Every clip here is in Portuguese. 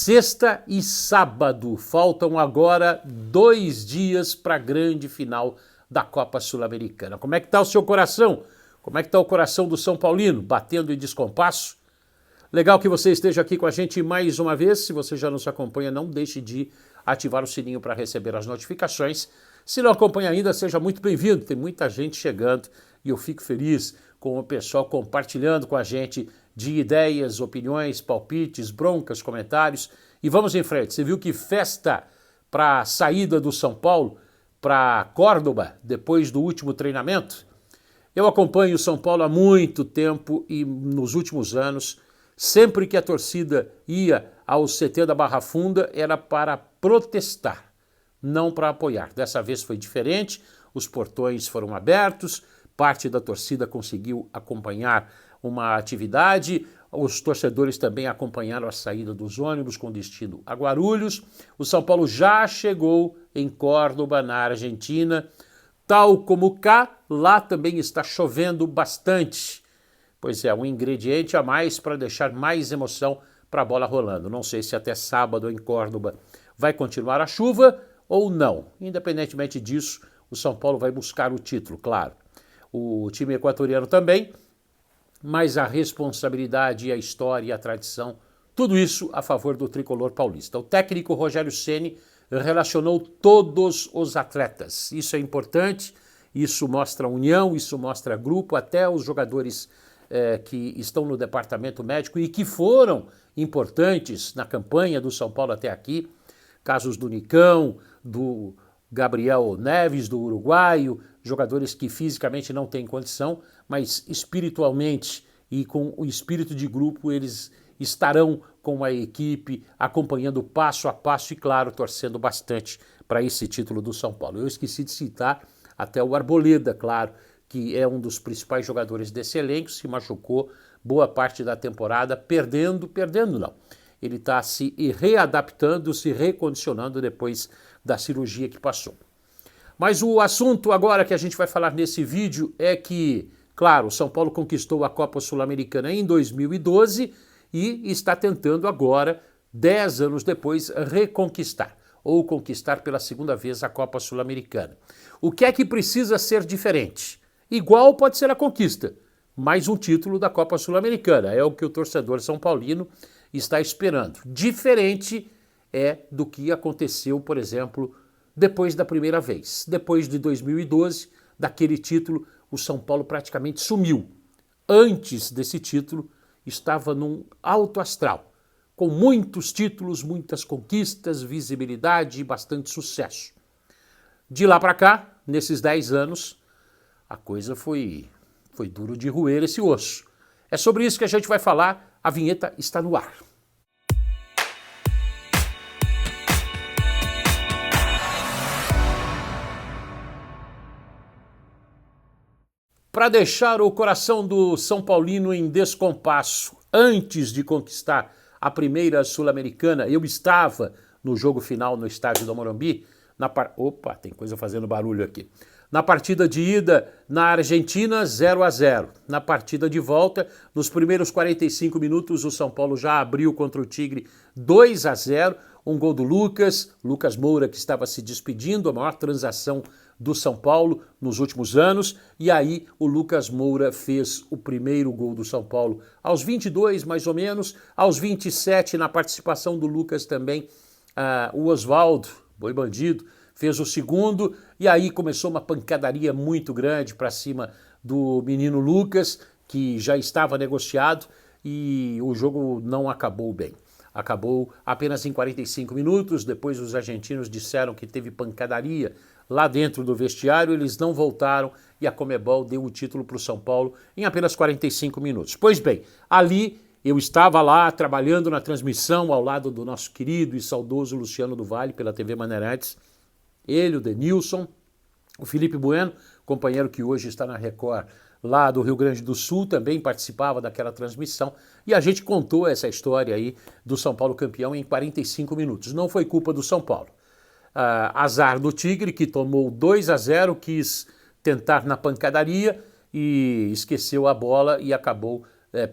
Sexta e sábado, faltam agora 2 dias para a grande final da Copa Sul-Americana. Como é que está o seu coração? Como é que está o coração do São Paulino? Batendo em descompasso? Legal que você esteja aqui com a gente mais uma vez. Se você já nos acompanha, não deixe de ativar o sininho para receber as notificações. Se não acompanha ainda, seja muito bem-vindo. Tem muita gente chegando e eu fico feliz com o pessoal compartilhando com a gente de ideias, opiniões, palpites, broncas, comentários. E vamos em frente. Você viu que festa para a saída do São Paulo para Córdoba depois do último treinamento? Eu acompanho o São Paulo há muito tempo e nos últimos anos, sempre que a torcida ia ao CT da Barra Funda era para protestar, não para apoiar. Dessa vez foi diferente, os portões foram abertos, parte da torcida conseguiu acompanhar uma atividade, os torcedores também acompanharam a saída dos ônibus com destino a Guarulhos. O São Paulo já chegou em Córdoba, na Argentina, tal como cá, lá também está chovendo bastante. Pois é, um ingrediente a mais para deixar mais emoção para a bola rolando. Não sei se até sábado em Córdoba vai continuar a chuva ou não. Independentemente disso, o São Paulo vai buscar o título, claro. O time equatoriano também, mas a responsabilidade, a história e a tradição, tudo isso a favor do tricolor paulista. O técnico Rogério Ceni relacionou todos os atletas. Isso é importante, isso mostra união, isso mostra grupo, até os jogadores que estão no departamento médico e que foram importantes na campanha do São Paulo até aqui, casos do Nicão, do Gabriel Neves, do uruguaio, jogadores que fisicamente não têm condição, mas espiritualmente e com o espírito de grupo eles estarão com a equipe, acompanhando passo a passo e, claro, torcendo bastante para esse título do São Paulo. Eu esqueci de citar até o Arboleda, claro, que é um dos principais jogadores desse elenco, se machucou boa parte da temporada, perdendo não. Ele está se readaptando, se recondicionando depois da cirurgia que passou. Mas o assunto agora que a gente vai falar nesse vídeo é que, claro, o São Paulo conquistou a Copa Sul-Americana em 2012 e está tentando agora, 10 anos depois, reconquistar ou conquistar pela segunda vez a Copa Sul-Americana. O que é que precisa ser diferente? Igual pode ser a conquista, mais um título da Copa Sul-Americana, é o que o torcedor são paulino está esperando. Diferente é do que aconteceu, por exemplo, depois da primeira vez. Depois de 2012, daquele título, o São Paulo praticamente sumiu. Antes desse título, estava num alto astral, com muitos títulos, muitas conquistas, visibilidade e bastante sucesso. De lá para cá, nesses 10 anos, a coisa foi duro de roer esse osso. É sobre isso que a gente vai falar, a vinheta está no ar. Para deixar o coração do São Paulino em descompasso, antes de conquistar a primeira Sul-Americana, eu estava no jogo final no estádio do Morumbi, Opa, tem coisa fazendo barulho aqui. Na partida de ida na Argentina, 0-0. Na partida de volta, nos primeiros 45 minutos, o São Paulo já abriu contra o Tigre 2-0. Um gol do Lucas Moura, que estava se despedindo, a maior transação do São Paulo nos últimos anos. E aí o Lucas Moura fez o primeiro gol do São Paulo aos 22, mais ou menos. Aos 27, na participação do Lucas também, o Oswaldo, boi bandido, fez o segundo, e aí começou uma pancadaria muito grande para cima do menino Lucas, que já estava negociado, e o jogo não acabou bem. Acabou apenas em 45 minutos, depois os argentinos disseram que teve pancadaria lá dentro do vestiário, eles não voltaram e a Conmebol deu o título para o São Paulo em apenas 45 minutos. Pois bem, ali eu estava lá trabalhando na transmissão ao lado do nosso querido e saudoso Luciano do Vale pela TV Maneirantes, ele, o Denilson, o Felipe Bueno, companheiro que hoje está na Record lá do Rio Grande do Sul, também participava daquela transmissão, e a gente contou essa história aí do São Paulo campeão em 45 minutos. Não foi culpa do São Paulo. Azar do Tigre, que tomou 2-0, quis tentar na pancadaria e esqueceu a bola e acabou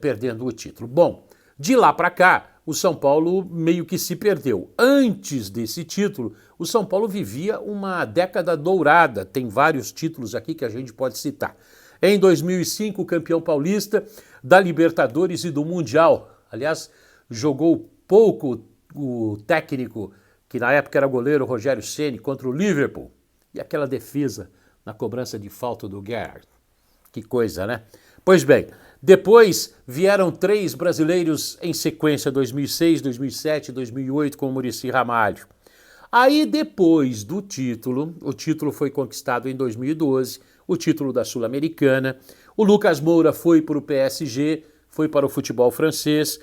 perdendo o título. Bom, de lá para cá, o São Paulo meio que se perdeu. Antes desse título, o São Paulo vivia uma década dourada. Tem vários títulos aqui que a gente pode citar. Em 2005, campeão paulista da Libertadores e do Mundial. Aliás, jogou pouco o técnico, que na época era goleiro, Rogério Ceni, contra o Liverpool. E aquela defesa na cobrança de falta do Gerrard. Que coisa, né? Pois bem, depois vieram 3 brasileiros em sequência, 2006, 2007, 2008, com o Muricy Ramalho. Aí depois do título, o título foi conquistado em 2012, o título da Sul-Americana, o Lucas Moura foi para o PSG, foi para o futebol francês,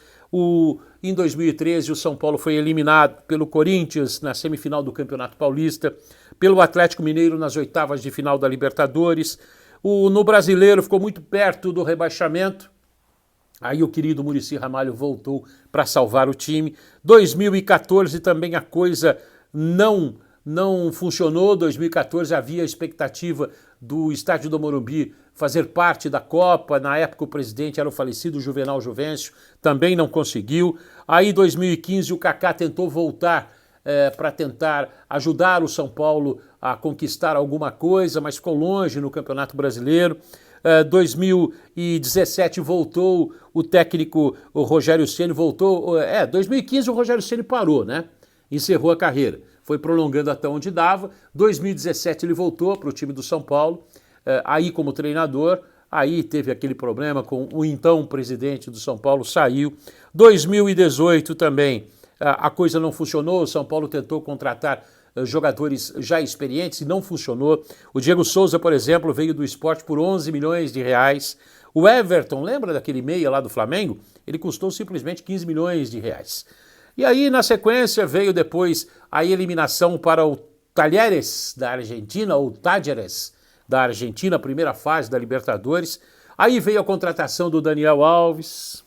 em 2013 o São Paulo foi eliminado pelo Corinthians na semifinal do Campeonato Paulista, pelo Atlético Mineiro nas oitavas de final da Libertadores. No Brasileiro ficou muito perto do rebaixamento. Aí o querido Muricy Ramalho voltou para salvar o time. 2014 também a coisa não funcionou. 2014 havia a expectativa do Estádio do Morumbi fazer parte da Copa. Na época o presidente era o falecido Juvenal Juvencio, também não conseguiu. Aí em 2015 o Kaká tentou voltar para tentar ajudar o São Paulo a conquistar alguma coisa, mas ficou longe no Campeonato Brasileiro. 2017 voltou o técnico, o Rogério Ceni voltou. 2015 o Rogério Ceni parou, né? Encerrou a carreira. Foi prolongando até onde dava. 2017 ele voltou para o time do São Paulo, aí como treinador. Aí teve aquele problema com o então presidente do São Paulo, saiu. 2018 também a coisa não funcionou, o São Paulo tentou contratar jogadores já experientes e não funcionou. O Diego Souza, por exemplo, veio do Sport por 11 milhões de reais. O Everton, lembra daquele meia lá do Flamengo? Ele custou simplesmente 15 milhões de reais. E aí, na sequência, veio depois a eliminação para o Talleres da Argentina, ou Talleres da Argentina, a primeira fase da Libertadores. Aí veio a contratação do Daniel Alves.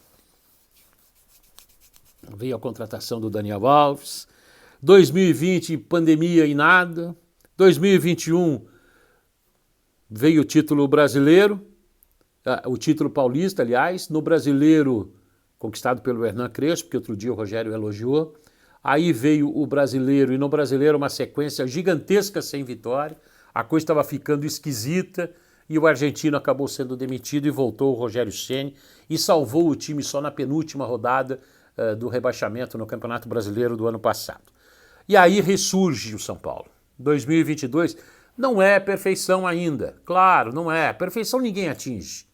2020, pandemia e nada. 2021 veio o título brasileiro, o título paulista, aliás, no brasileiro conquistado pelo Hernan Crespo, que outro dia o Rogério elogiou. Aí veio o brasileiro, e no brasileiro uma sequência gigantesca sem vitória. A coisa estava ficando esquisita e o argentino acabou sendo demitido e voltou o Rogério Ceni e salvou o time só na penúltima rodada do rebaixamento no Campeonato Brasileiro do ano passado. E aí ressurge o São Paulo. 2022 não é perfeição ainda, claro, não é. Perfeição ninguém atinge,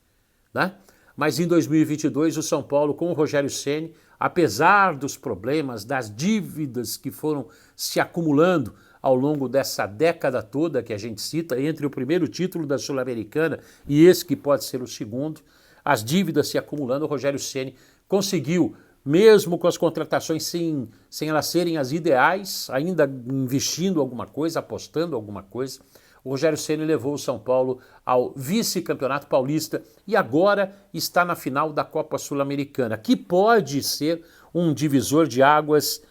né? Mas em 2022 o São Paulo com o Rogério Ceni, apesar dos problemas, das dívidas que foram se acumulando ao longo dessa década toda que a gente cita, entre o primeiro título da Sul-Americana e esse que pode ser o segundo, as dívidas se acumulando, o Rogério Ceni conseguiu, mesmo com as contratações sem elas serem as ideais, ainda investindo alguma coisa, apostando alguma coisa, o Rogério Ceni levou o São Paulo ao vice-campeonato paulista e agora está na final da Copa Sul-Americana, que pode ser um divisor de águas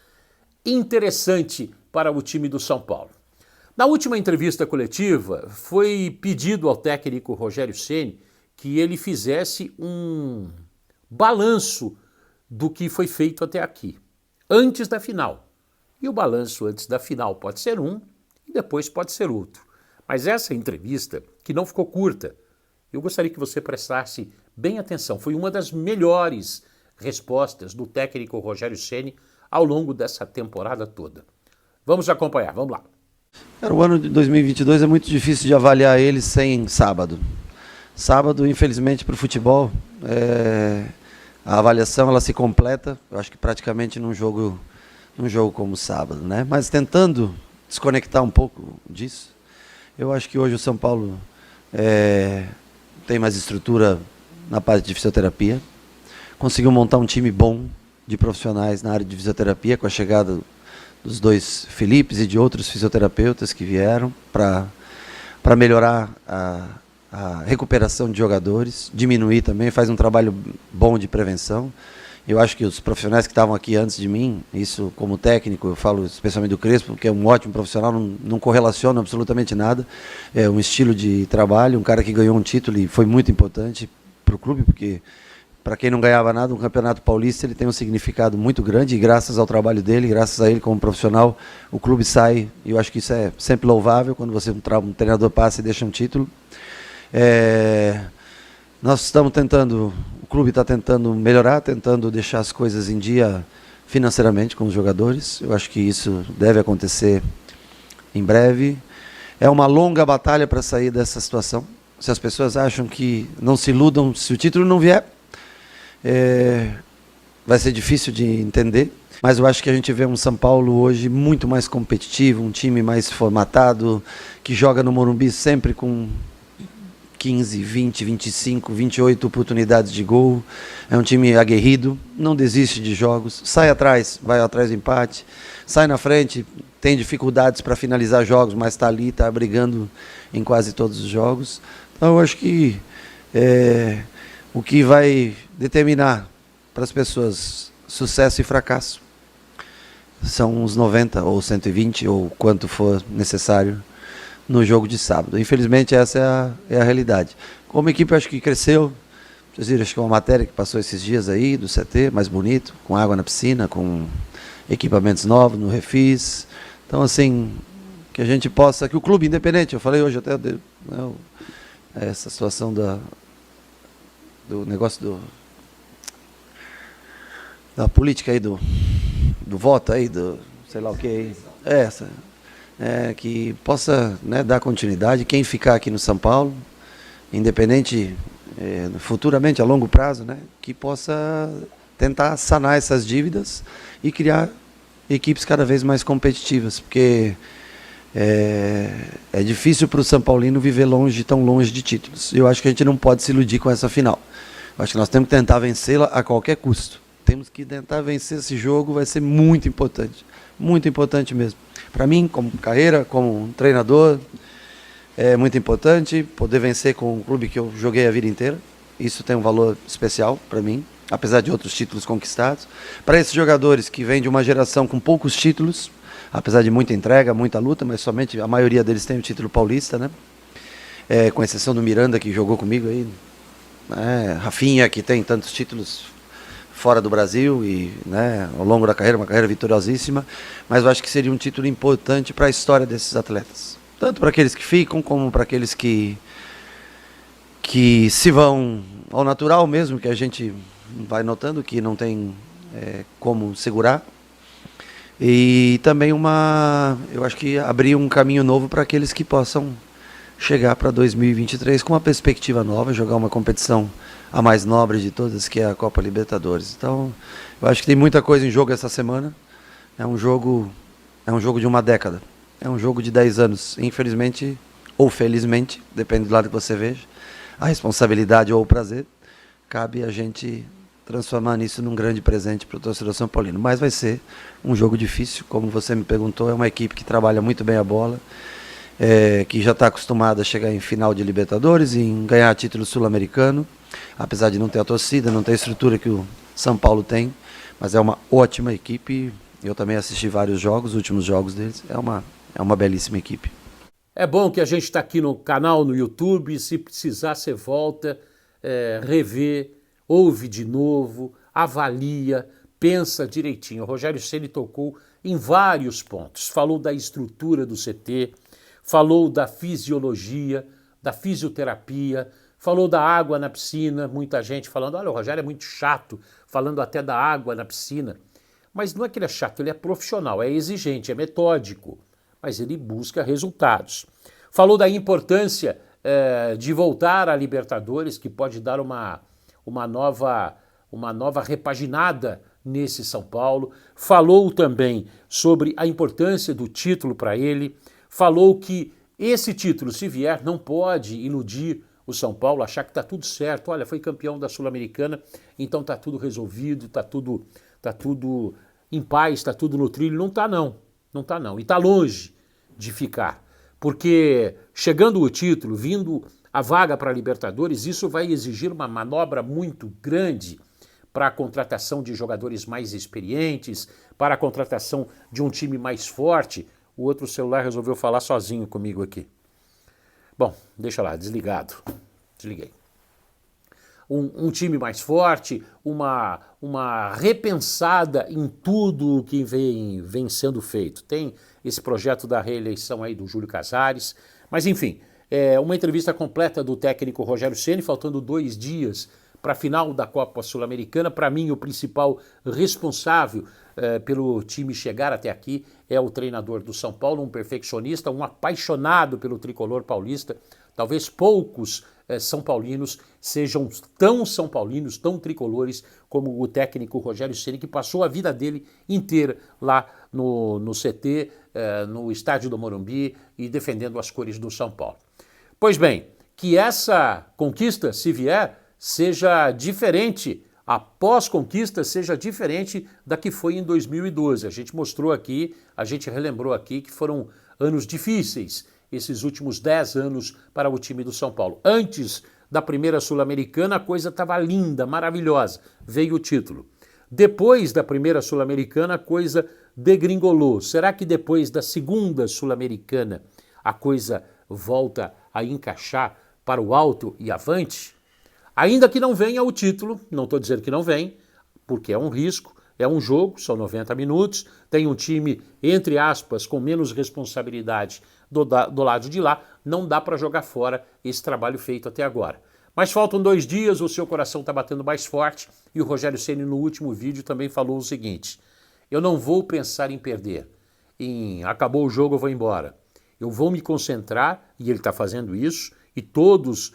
interessante para o time do São Paulo. Na última entrevista coletiva, foi pedido ao técnico Rogério Ceni que ele fizesse um balanço do que foi feito até aqui, antes da final. E o balanço antes da final pode ser um e depois pode ser outro. Mas essa entrevista, que não ficou curta, eu gostaria que você prestasse bem atenção. Foi uma das melhores respostas do técnico Rogério Ceni ao longo dessa temporada toda. Vamos acompanhar, vamos lá. O ano de 2022 é muito difícil de avaliar ele sem sábado. Sábado, infelizmente, para o futebol, a avaliação ela se completa, eu acho que praticamente num jogo como sábado, né? Mas tentando desconectar um pouco disso, eu acho que hoje o São Paulo tem mais estrutura na parte de fisioterapia, conseguiu montar um time bom de profissionais na área de fisioterapia com a chegada dos 2 Felipes e de outros fisioterapeutas que vieram para melhorar a recuperação de jogadores, diminuir também, faz um trabalho bom de prevenção. Eu acho que os profissionais que estavam aqui antes de mim, isso como técnico, eu falo especialmente do Crespo, que é um ótimo profissional, não correlaciona absolutamente nada, é um estilo de trabalho, um cara que ganhou um título e foi muito importante para o clube, porque para quem não ganhava nada, um campeonato paulista ele tem um significado muito grande e graças ao trabalho dele, graças a ele como profissional, o clube sai, e eu acho que isso é sempre louvável, quando você um treinador passa e deixa um título. Nós estamos tentando, o clube está tentando melhorar, tentando deixar as coisas em dia financeiramente com os jogadores. Eu acho que isso deve acontecer em breve. É uma longa batalha para sair dessa situação. Se as pessoas acham que não se iludam, se o título não vier, vai ser difícil de entender. Mas eu acho que a gente vê um São Paulo hoje muito mais competitivo, um time mais formatado, que joga no Morumbi sempre com 15, 20, 25, 28 oportunidades de gol. É um time aguerrido, não desiste de jogos, sai atrás, vai atrás do empate, sai na frente, tem dificuldades para finalizar jogos, mas está ali, está brigando em quase todos os jogos. Então eu acho que o que vai determinar para as pessoas sucesso e fracasso são uns 90 ou 120 ou quanto for necessário no jogo de sábado. Infelizmente essa é a realidade. Como equipe acho que cresceu. Vocês viram, acho que uma matéria que passou esses dias aí do CT, mais bonito, com água na piscina, com equipamentos novos no refis. Então assim, que a gente possa, que o clube independente, eu falei hoje até essa situação do negócio da política aí do voto aí, do sei lá o que aí, que possa, né, dar continuidade, quem ficar aqui no São Paulo, independente, futuramente, a longo prazo, né, que possa tentar sanar essas dívidas e criar equipes cada vez mais competitivas, porque é difícil para o São Paulino viver tão longe de títulos. Eu acho que a gente não pode se iludir com essa final. Eu acho que nós temos que tentar vencê-la a qualquer custo. Temos que tentar vencer esse jogo, vai ser muito importante mesmo. Para mim, como carreira, como um treinador, é muito importante poder vencer com um clube que eu joguei a vida inteira. Isso tem um valor especial para mim, apesar de outros títulos conquistados. Para esses jogadores que vêm de uma geração com poucos títulos, apesar de muita entrega, muita luta, mas somente a maioria deles tem o título paulista, né? Com exceção do Miranda, que jogou comigo aí, Rafinha, que tem tantos títulos fora do Brasil e, né, ao longo da carreira, uma carreira vitoriosíssima, mas eu acho que seria um título importante para a história desses atletas, tanto para aqueles que ficam como para aqueles que se vão ao natural mesmo, que a gente vai notando que não tem como segurar. E também eu acho que abrir um caminho novo para aqueles que possam chegar para 2023 com uma perspectiva nova, jogar uma competição a mais nobre de todas, que é a Copa Libertadores. Então, eu acho que tem muita coisa em jogo essa semana. É um jogo de uma década. É um jogo de 10 anos. Infelizmente, ou felizmente, depende do lado que você veja, a responsabilidade ou o prazer, cabe a gente transformar nisso num grande presente para o torcedor São Paulino. Mas vai ser um jogo difícil, como você me perguntou, é uma equipe que trabalha muito bem a bola, que já está acostumada a chegar em final de Libertadores e em ganhar título sul-americano, apesar de não ter a torcida, não ter a estrutura que o São Paulo tem, mas é uma ótima equipe. Eu também assisti vários jogos, os últimos jogos deles, é uma belíssima equipe. É bom que a gente está aqui no canal, no YouTube, se precisar você volta, revê, ouve de novo, avalia, pensa direitinho. O Rogério Ceni tocou em vários pontos, falou da estrutura do CT, falou da fisiologia, da fisioterapia, falou da água na piscina, muita gente falando, olha, o Rogério é muito chato, falando até da água na piscina. Mas não é que ele é chato, ele é profissional, é exigente, é metódico, mas ele busca resultados. Falou da importância de voltar à Libertadores, que pode dar uma nova repaginada nesse São Paulo. Falou também sobre a importância do título para ele. Falou que esse título, se vier, não pode iludir o São Paulo, achar que está tudo certo. Olha, foi campeão da Sul-Americana, então está tudo resolvido, está tudo em paz, está tudo no trilho. Não está não, não está não. E está longe de ficar. Porque chegando o título, vindo a vaga para a Libertadores, isso vai exigir uma manobra muito grande para a contratação de jogadores mais experientes, para a contratação de um time mais forte. O outro celular resolveu falar sozinho comigo aqui. Bom, deixa lá, desligado. Desliguei. um time mais forte, uma repensada em tudo que vem sendo feito. Tem esse projeto da reeleição aí do Júlio Casares, mas enfim, uma entrevista completa do técnico Rogério Ceni, faltando 2 dias para a final da Copa Sul-Americana. Para mim, o principal responsável pelo time chegar até aqui é o treinador do São Paulo, um perfeccionista, um apaixonado pelo tricolor paulista. Talvez poucos São Paulinos sejam tão São Paulinos, tão tricolores como o técnico Rogério Ceni, que passou a vida dele inteira lá no CT, no estádio do Morumbi e defendendo as cores do São Paulo. Pois bem, que essa conquista, se vier, seja diferente, a pós-conquista seja diferente da que foi em 2012. A gente mostrou aqui, a gente relembrou aqui que foram anos difíceis, esses últimos 10 anos para o time do São Paulo. Antes da primeira Sul-Americana, a coisa estava linda, maravilhosa, veio o título. Depois da primeira Sul-Americana, a coisa degringolou. Será que depois da segunda Sul-Americana a coisa volta a encaixar para o alto e avante? Ainda que não venha o título, não estou dizendo que não vem, porque é um risco, é um jogo, são 90 minutos, tem um time, entre aspas, com menos responsabilidade do lado de lá, não dá para jogar fora esse trabalho feito até agora. Mas faltam 2 dias, o seu coração está batendo mais forte e o Rogério Ceni no último vídeo também falou o seguinte: eu não vou pensar em perder, acabou o jogo eu vou embora. Eu vou me concentrar, e ele está fazendo isso, e todos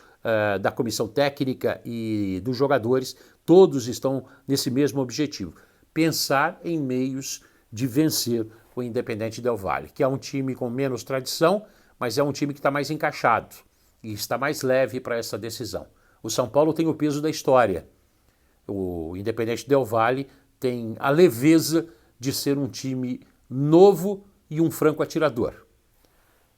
da comissão técnica e dos jogadores, todos estão nesse mesmo objetivo, pensar em meios de vencer o Independente Del Valle, que é um time com menos tradição, mas é um time que está mais encaixado e está mais leve para essa decisão. O São Paulo tem o peso da história, o Independente Del Valle tem a leveza de ser um time novo e um franco atirador.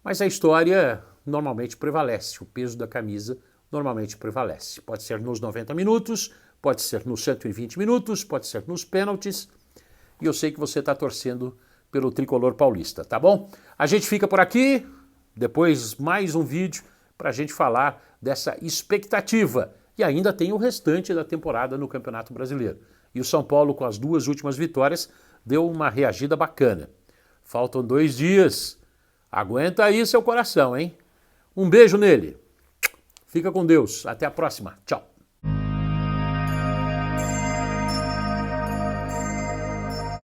Mas a história normalmente prevalece, o peso da camisa normalmente prevalece. Pode ser nos 90 minutos, pode ser nos 120 minutos, pode ser nos pênaltis. E eu sei que você está torcendo pelo tricolor paulista, tá bom? A gente fica por aqui, depois mais um vídeo para a gente falar dessa expectativa. E ainda tem o restante da temporada no Campeonato Brasileiro. E o São Paulo, com as 2 últimas vitórias, deu uma reagida bacana. Faltam 2 dias. Aguenta aí seu coração, hein? Um beijo nele. Fica com Deus. Até a próxima. Tchau.